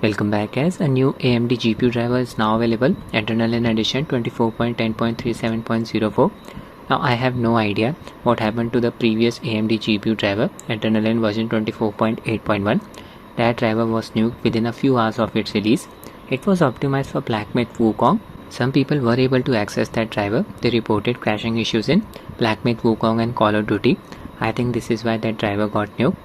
Welcome back guys. A new AMD GPU driver is now available, Adrenalin edition 24.10.37.04. Now I have no idea what happened to the previous AMD GPU driver, Adrenalin version 24.8.1. That driver was nuked within a few hours of its release. It was optimized for Black Myth Wukong. Some people were able to access that driver. They reported crashing issues in Black Myth Wukong and Call of Duty. I think this is why that driver got nuked.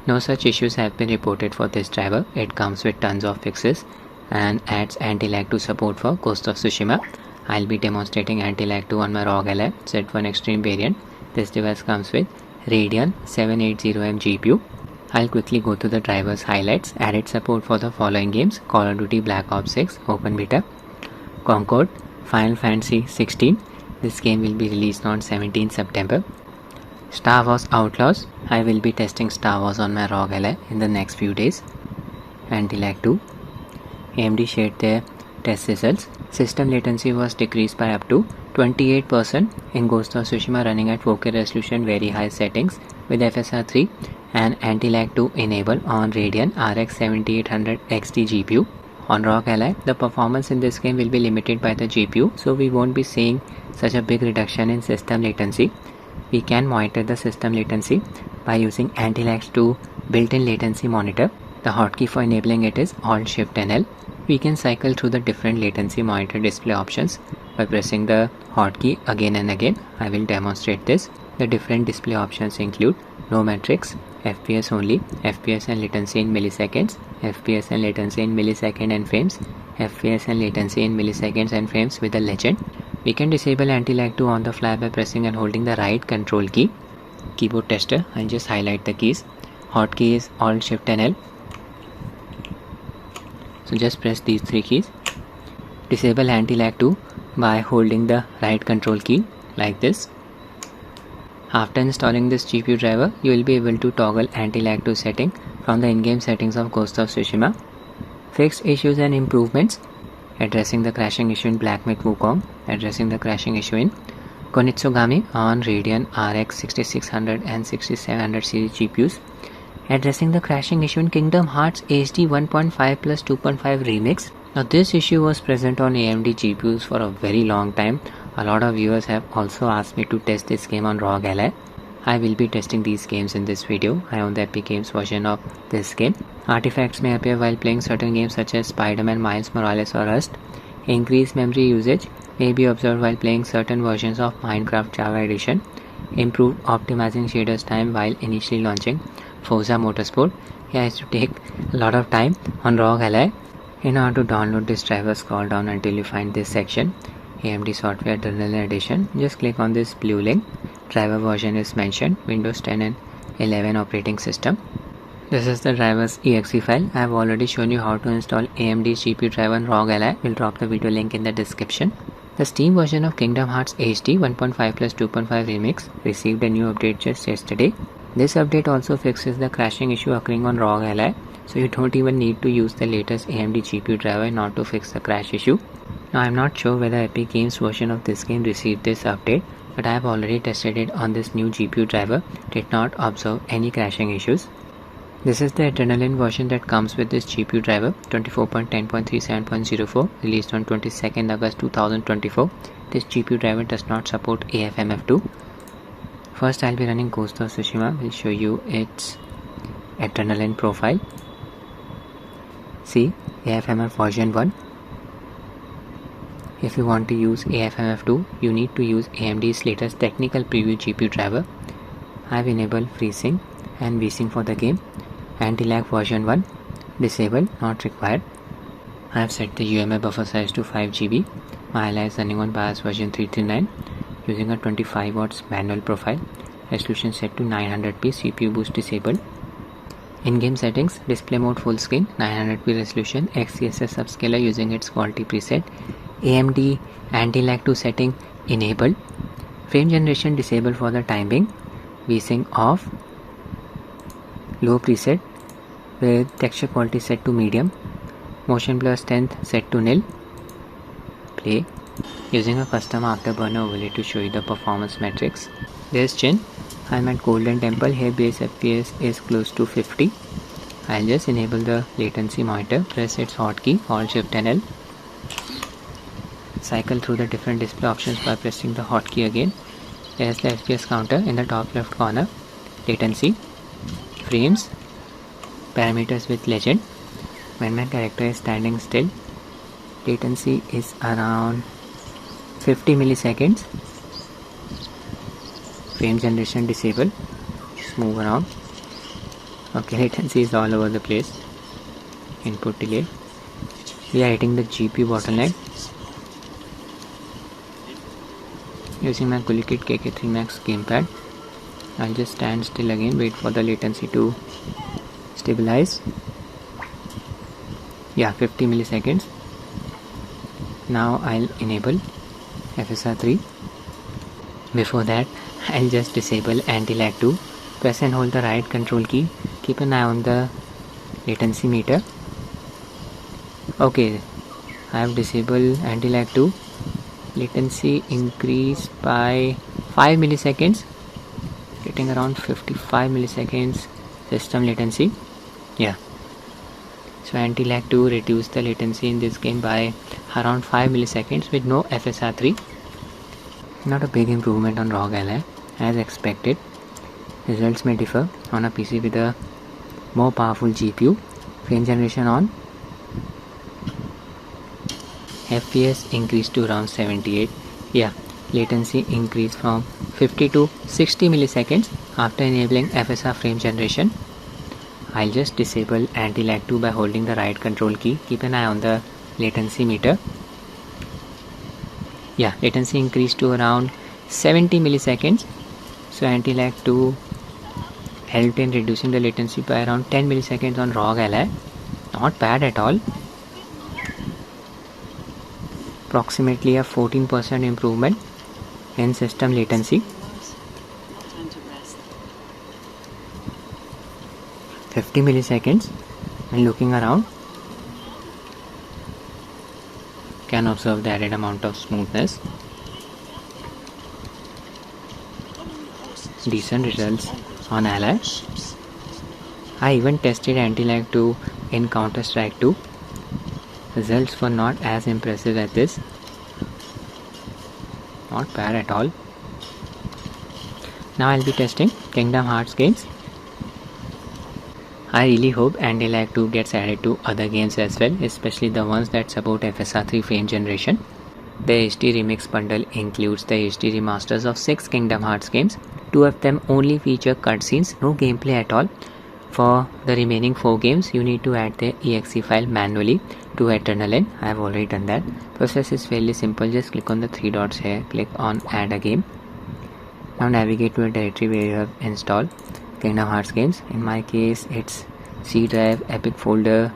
No such issues have been reported for this driver. It comes with tons of fixes and adds AntiLAG to support for Ghost of Tsushima. I'll be demonstrating AntiLAG 2 on my Rog Ally Z1 Extreme variant. This device comes with Radeon 780M GPU. I'll quickly go through the driver's highlights. Added support for the following games: Call of Duty Black Ops 6 Open Beta, Concord, Final Fantasy 16. This game will be released on 17 September. Star Wars Outlaws. I will be testing Star Wars on my Rog Ally in the next few days. AntiLAG 2. AMD shared their test results. System latency was decreased by up to 28% in Ghost of Tsushima running at 4K resolution, very high settings with FSR 3 and AntiLAG 2 enabled on Radeon RX 7800 XT GPU. On Rog Ally, the performance in this game will be limited by the GPU, so we won't be seeing such a big reduction in system latency. We can monitor the system latency by using AntiLAG's 2 built-in Latency Monitor. The hotkey for enabling it is Alt-Shift-NL. We can cycle through the different latency monitor display options by pressing the hotkey again and again. I will demonstrate this. The different display options include no metrics, FPS only, FPS and latency in milliseconds, FPS and latency in millisecond and frames, FPS and latency in milliseconds and frames with a legend. We can disable AntiLAG 2 on the fly by pressing and holding the right control key. Keyboard tester, I'll just highlight the keys. Hotkey is Alt-Shift-NL. So just press these three keys. Disable AntiLAG 2 by holding the right control key like this. After installing this GPU driver, you will be able to toggle AntiLAG 2 setting from the in-game settings of Ghost of Tsushima. Fixed issues and improvements: addressing the crashing issue in Black Myth Wukong, addressing the crashing issue in Konitsugami on Radeon RX 6600 and 6700 series GPUs, addressing the crashing issue in Kingdom Hearts HD 1.5 plus 2.5 Remix. Now this issue was present on AMD GPUs for a very long time. A lot of viewers have also asked me to test this game on Rog Ally. I will be testing these games in this video. I own the Epic Games version of this game. Artifacts may appear while playing certain games such as Spider-Man, Miles Morales or Rust. Increased memory usage may be observed while playing certain versions of Minecraft Java Edition. Improved optimizing shaders time while initially launching Forza Motorsport. Here has to take a lot of time on Rog Ally. In order to download this driver, scroll down until you find this section, AMD Software Adrenaline Edition. Just click on this blue link. Driver version is mentioned, Windows 10 and 11 operating system. This is the driver's exe file. I have already shown you how to install AMD GPU driver on Rog Ally. We'll drop the video link in the description. The Steam version of Kingdom Hearts HD 1.5 plus 2.5 Remix received a new update just yesterday. This update also fixes the crashing issue occurring on Rog Ally, so you don't even need to use the latest AMD GPU driver in order to fix the crash issue. Now I'm not sure whether Epic Games version of this game received this update, but I have already tested it on this new GPU driver. Did not observe any crashing issues. This is the Adrenalin version that comes with this GPU driver 24.10.37.04, released on 22nd August 2024. This GPU driver does not support AFMF 2. First I'll be running Ghost of Tsushima. Will show you its Adrenalin profile. See, AFMF version 1. If you want to use AFMF 2, you need to use AMD's latest technical preview GPU driver. I have enabled FreeSync and VSync for the game. AntiLAG version 1, disabled, not required. I have set the UMA buffer size to 5 GB. My Ally is running on BIOS version 339 using a 25 watts manual profile. Resolution set to 900p, CPU boost disabled. In-game settings: display mode full screen, 900p resolution, XeSS subscaler using its quality preset. AMD AntiLAG 2 setting enabled. Frame generation disabled for the time being. VSync off. Low preset with texture quality set to medium. Motion blur strength set to nil. Play. Using a custom afterburner overlay to show you the performance metrics. There's Chin. I'm at Golden Temple. Here base FPS is close to 50. I'll just enable the latency monitor, press its hotkey Alt Shift and L. Cycle through the different display options by pressing the hotkey again. There's the FPS counter in the top left corner, latency, frames, parameters with legend. When my character is standing still, latency is around 50 milliseconds. Frame generation disabled. Just move around. Okay, latency is all over the place. Input delay. We are hitting the GPU bottleneck. Using my Kulikit KK3 Max gamepad, I'll just stand still again, wait for the latency to stabilize. Yeah, 50 milliseconds. Now I'll enable FSR 3. Before that, I'll just disable AntiLAG 2. Press and hold the right control key. Keep an eye on the latency meter. Okay, I have disabled AntiLAG 2. Latency increased by 5 milliseconds, getting around 55 milliseconds system latency. Yeah, so AntiLAG 2 reduced the latency in this game by around 5 milliseconds with no FSR 3. Not a big improvement on Rog Ally as expected. Results may differ on a PC with a more powerful GPU. Frame generation on. FPS increased to around 78. Yeah, latency increased from 50 to 60 milliseconds after enabling FSR frame generation. I'll just disable AntiLAG 2 by holding the right control key. Keep an eye on the latency meter. Yeah, latency increased to around 70 milliseconds. So AntiLAG 2 helped in reducing the latency by around 10 milliseconds on Rog Ally. Not bad at all. Approximately a 14% improvement in system latency. 50 milliseconds and looking around, can observe the added amount of smoothness. Decent results on Ally. I even tested AntiLAG 2 in Counter-Strike 2. Results were not as impressive as this. Not bad at all. Now I'll be testing Kingdom Hearts games. I really hope AntiLAG 2 gets added to other games as well, especially the ones that support FSR 3 frame generation. The HD Remix bundle includes the HD remasters of 6 Kingdom Hearts games. 2 of them only feature cutscenes, no gameplay at all. For the remaining 4 games, you need to add the exe file manually to Adrenalin. I have already done that. Process is fairly simple. Just click on the 3 dots here, click on add a game. Now navigate to a directory where you have installed Kingdom Hearts games. In my case, it's C drive, Epic folder,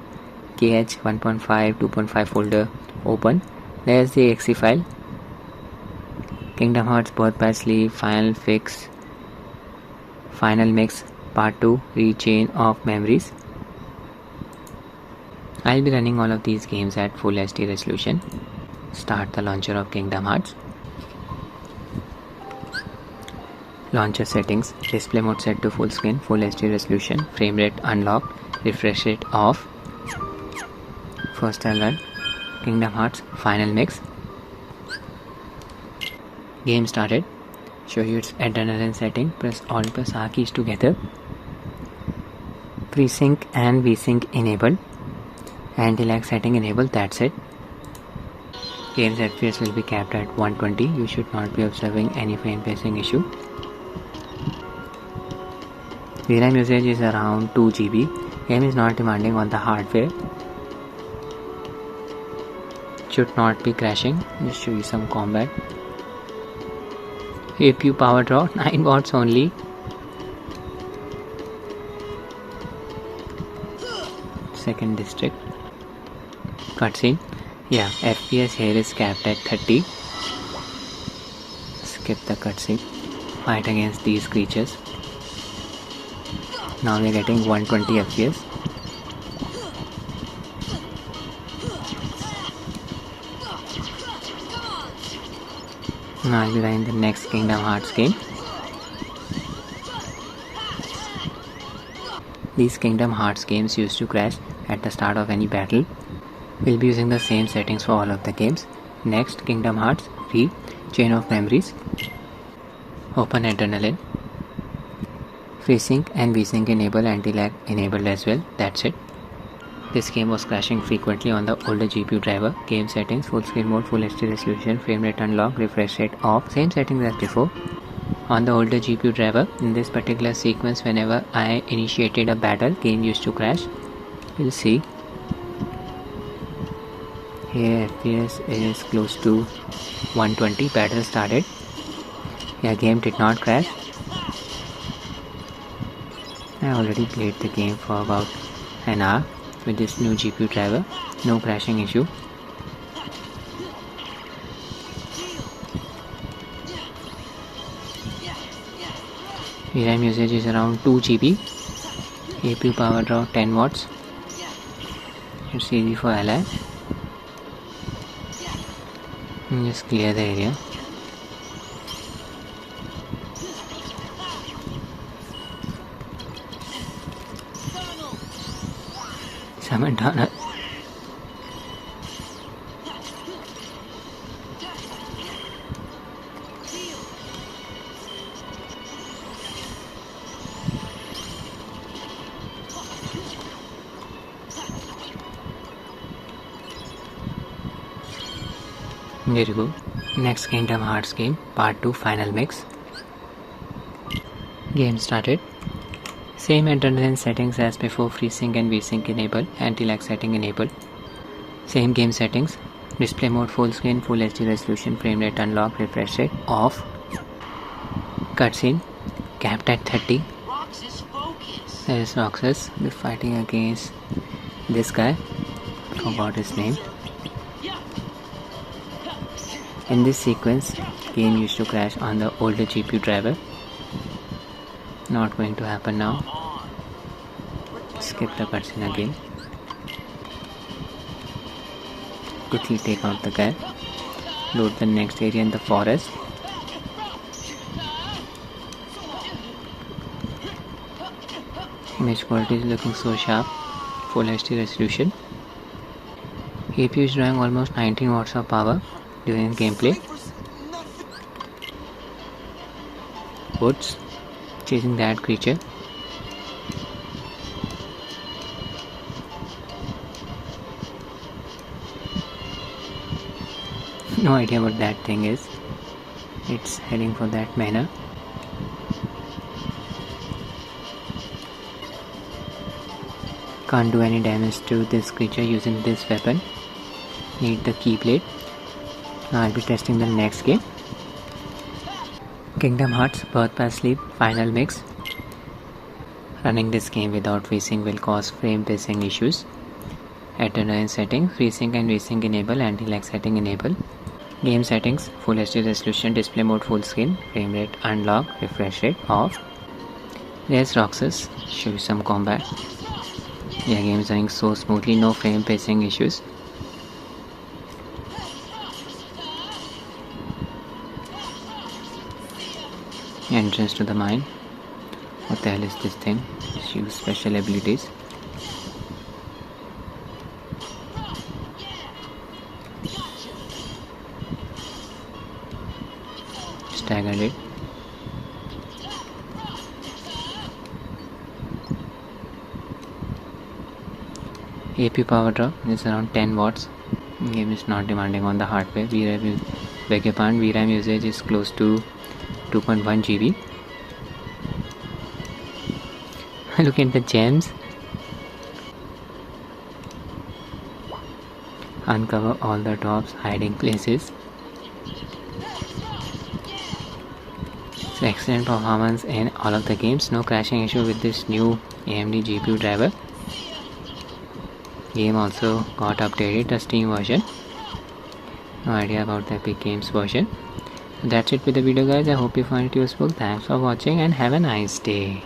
KH 1.5, 2.5 folder, open. There's the exe file. Kingdom Hearts Birth by Sleep, Final Fix, Final Mix, Part 2, Rechain of Memories. I'll be running all of these games at full HD resolution. Start the launcher of Kingdom Hearts. Launcher settings, display mode set to full screen, full HD resolution, frame rate unlocked, refresh rate off. First I'll run Kingdom Hearts Final Mix. Game started. Show you its Adrenalin setting. Press Alt plus R keys together. Pre-sync and V-sync enabled. AntiLAG setting enabled. That's it. Game's FPS will be capped at 120. You should not be observing any frame pacing issue. VRAM usage is around 2 GB. Game is not demanding on the hardware. Should not be crashing. Just show you some combat. APU power draw 9 watts only. Second district. Cutscene. Yeah, FPS here is capped at 30. Skip the cutscene. Fight against these creatures. Now we are getting 120 FPS. Now I'll be running the next Kingdom Hearts game. These Kingdom Hearts games used to crash at the start of any battle. We'll be using the same settings for all of the games. Next, Kingdom Hearts, read Chain of Memories, open Adrenalin, FreeSync and VSync enable, AntiLAG enabled as well. That's it. This game was crashing frequently on the older GPU driver. Game settings, full screen mode, full HD resolution, frame rate unlock, refresh rate off, same settings as before. On the older GPU driver, in this particular sequence, whenever I initiated a battle, game used to crash. We'll see. Here FPS is close to 120, battle started. Yeah, game did not crash. I already played the game for about an hour with this new GPU driver, no crashing issue. VRAM usage is around 2 GB, APU power draw 10 watts. It's easy for ally. Just clear the area. Summon tunnel. There you go. Next Kingdom Hearts game, part 2, final mix. Game started. Same Adrenalin settings as before, FreeSync and VSync enable, AntiLAG setting enable. Same game settings, display mode full screen, full HD resolution, frame rate unlock, refresh rate off. Cutscene, capped at 30. There is Roxas, we're fighting against this guy, forgot his name. In this sequence, game used to crash on the older GPU driver. Not going to happen now. Skip the cutscene again. Quickly take out the guy. Load the next area in the forest. Image quality is looking so sharp. Full HD resolution. APU is drawing almost 19 watts of power during gameplay. Woods chasing that creature. No idea what that thing is. It's heading for that manor. Can't do any damage to this creature using this weapon. Need the keyblade. I'll be testing the next game. Kingdom Hearts Birth by Sleep final mix. Running this game without FreeSync will cause frame pacing issues. Adrenalin setting, FreeSync and VSync enable, AntiLAG setting enable. Game settings, full HD resolution, display mode full screen, frame rate unlock, refresh rate off. There's Roxas, show you some combat. Yeah, game is running so smoothly, no frame pacing issues. Entrance to the mine. What the hell is this thing? Just use special abilities. Staggered it. AP power drop is around 10 watts. Game is not demanding on the hardware. VRAM usage is close to 2.1 GB. Look at the gems. Uncover all the drops, hiding places. So excellent performance in all of the games. No crashing issue with this new AMD GPU driver. Game also got updated, the Steam version. No idea about the Epic Games version. That's it with the video, guys. I hope you find it useful. Thanks for watching and have a nice day.